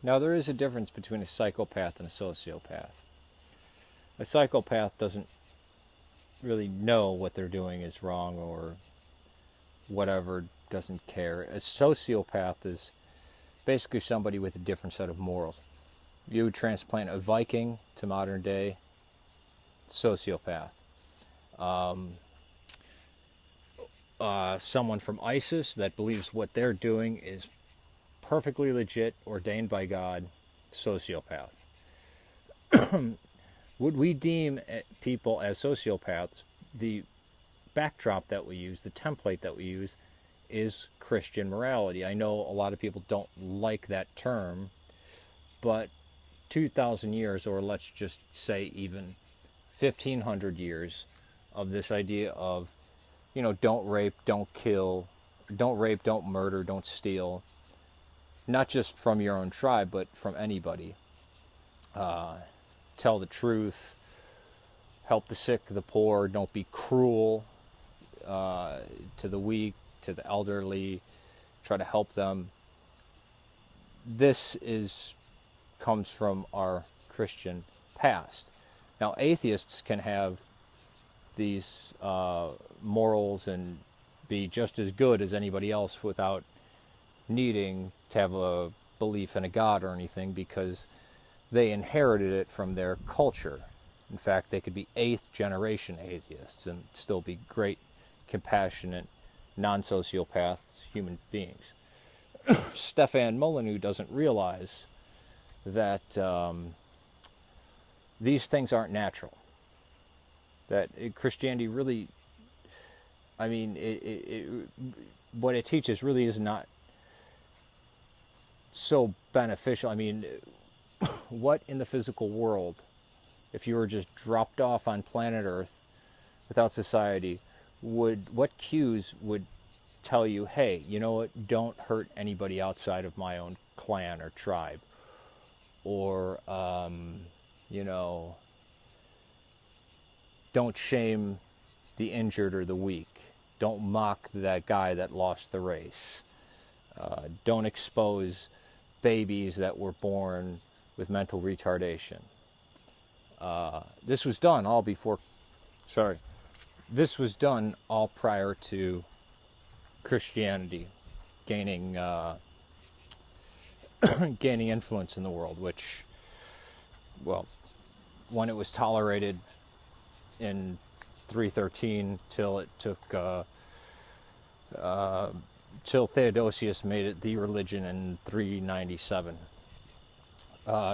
Now, there is a difference between a psychopath and a sociopath. A psychopath doesn't really know what they're doing is wrong or whatever, doesn't care. A sociopath is basically somebody with a different set of morals. You would transplant a Viking to modern day, sociopath. Um, Someone from ISIS that believes what they're doing is perfectly legit, ordained by God, sociopath. Would we deem people as sociopaths? The backdrop that we use, the template that we use, is Christian morality. I know a lot of people don't like that term, but 2,000 years, or let's just say even 1,500 years of this idea of, don't rape, don't kill, don't rape, don't murder, don't steal, not just from your own tribe, but from anybody. Tell the truth, help the sick, the poor, don't be cruel to the weak, to the elderly, try to help them. This comes from our Christian past. Now, atheists can have these morals and be just as good as anybody else without needing to have a belief in a God or anything, because they inherited it from their culture. In fact, they could be 8th generation atheists and still be great, compassionate, non-sociopaths, human beings. Stephan Molyneux doesn't realize that these things aren't natural. That Christianity really, what it teaches really is not so beneficial. What in the physical world, if you were just dropped off on planet Earth without society, what cues would tell you, hey, you know what, don't hurt anybody outside of my own clan or tribe, or don't shame the injured or the weak, don't mock that guy that lost the race, don't expose babies that were born with mental retardation. This was done all prior to Christianity gaining gaining influence in the world, which, well, when it was tolerated in 313 till it took till Theodosius made it the religion in 397.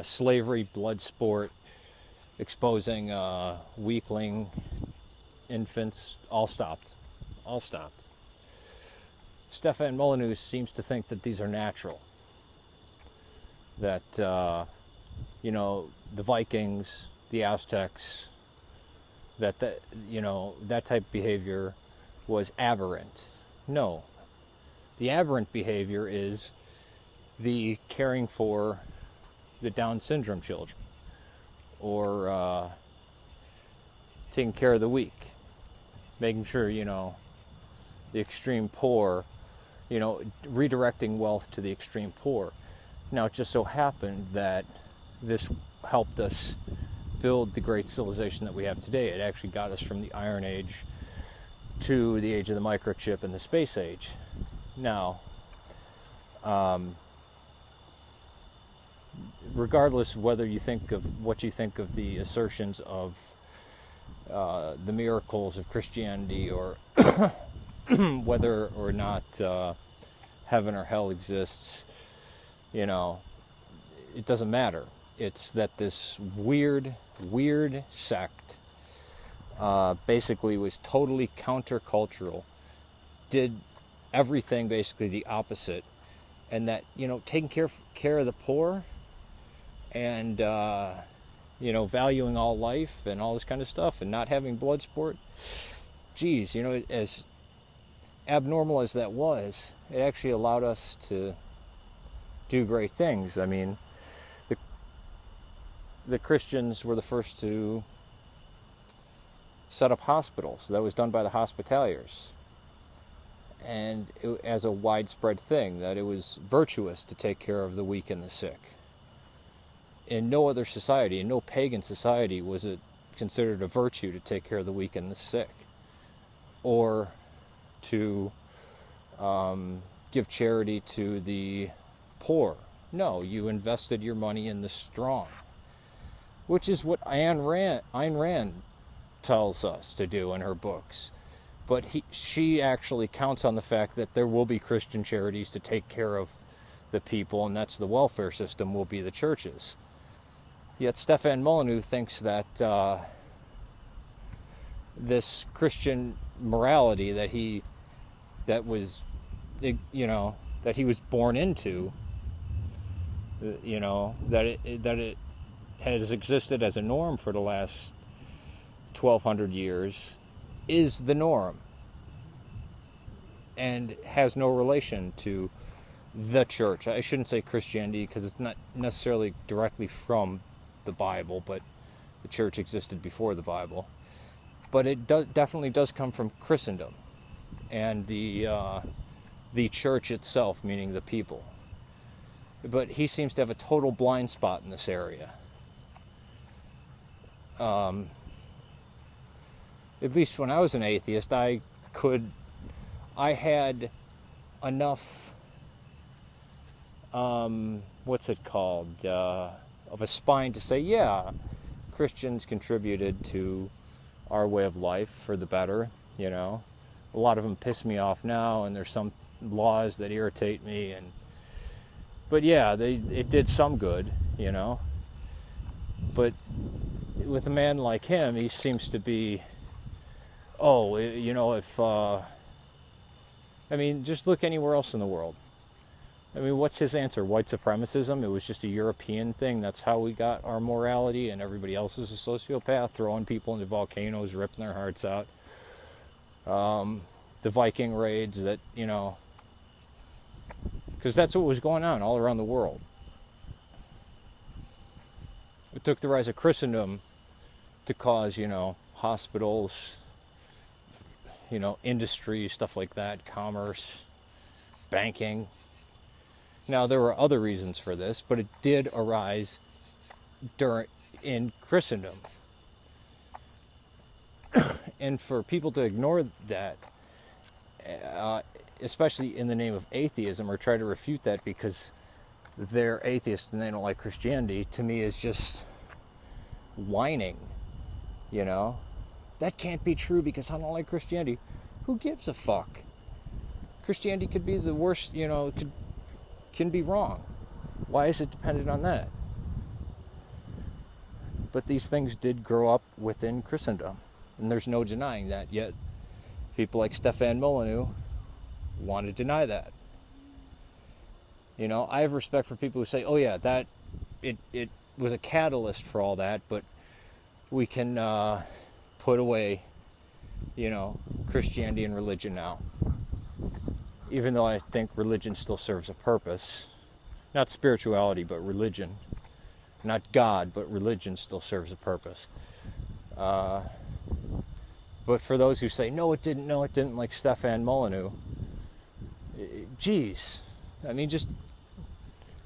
Slavery, blood sport, exposing weakling infants, all stopped. Stephan Molyneux seems to think that these are natural. That, the Vikings, the Aztecs, that type of behavior was aberrant. No. The aberrant behavior is the caring for the Down syndrome children, or taking care of the weak, making sure, the extreme poor, redirecting wealth to the extreme poor. Now, it just so happened that this helped us build the great civilization that we have today. It actually got us from the Iron Age to the age of the microchip and the space age. Now, regardless of whether you think of what you think of the assertions of the miracles of Christianity, or whether or not heaven or hell exists, it doesn't matter. It's that this weird sect basically was totally countercultural, did everything basically the opposite, and that, taking care of the poor and valuing all life and all this kind of stuff, and not having blood sport, geez, as abnormal as that was, it actually allowed us to do great things. The Christians were the first to set up hospitals. That was done by the Hospitaliers, and as a widespread thing, that it was virtuous to take care of the weak and the sick. in no other society, in no pagan society, was it considered a virtue to take care of the weak and the sick, or to give charity to the poor. No, you invested your money in the strong, which is what Ayn Rand tells us to do in her books. But she actually counts on the fact that there will be Christian charities to take care of the people, and that's the welfare system will be the churches. Yet Stephan Molyneux thinks that this Christian morality that he was born into, that it has existed as a norm for the last 1,200 years, is the norm and has no relation to the church. I shouldn't say Christianity because it's not necessarily directly from the Bible, but the church existed before the Bible. But it definitely does come from Christendom and the church itself, meaning the people. But he seems to have a total blind spot in this area. At least when I was an atheist, I had enough, of a spine to say, yeah, Christians contributed to our way of life for the better, A lot of them piss me off now, and there's some laws that irritate me, but yeah, it did some good, But with a man like him, he seems to be, just look anywhere else in the world. What's his answer? White supremacism? It was just a European thing. That's how we got our morality, and everybody else is a sociopath, throwing people into volcanoes, ripping their hearts out. The Viking raids that, because that's what was going on all around the world. It took the rise of Christendom to cause, hospitals, industry, stuff like that, commerce, banking. Now, there were other reasons for this, but it did arise in Christendom. And for people to ignore that, especially in the name of atheism, or try to refute that because they're atheists and they don't like Christianity, to me is just whining, That can't be true because I don't like Christianity. Who gives a fuck? Christianity could be the worst, can be wrong. Why is it dependent on that? But these things did grow up within Christendom, and there's no denying that, yet people like Stephan Molyneux want to deny that. I have respect for people who say, oh yeah, that it was a catalyst for all that, but we can put away, Christianity and religion now. Even though I think religion still serves a purpose. Not spirituality, but religion. Not God, but religion still serves a purpose. But for those who say, no, it didn't, like Stephan Molyneux, geez.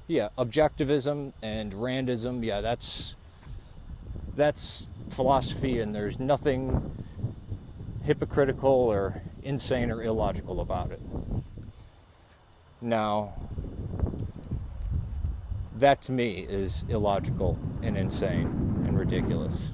Objectivism and Randism, that's philosophy, and there's nothing hypocritical or insane or illogical about it. Now, that to me is illogical and insane and ridiculous.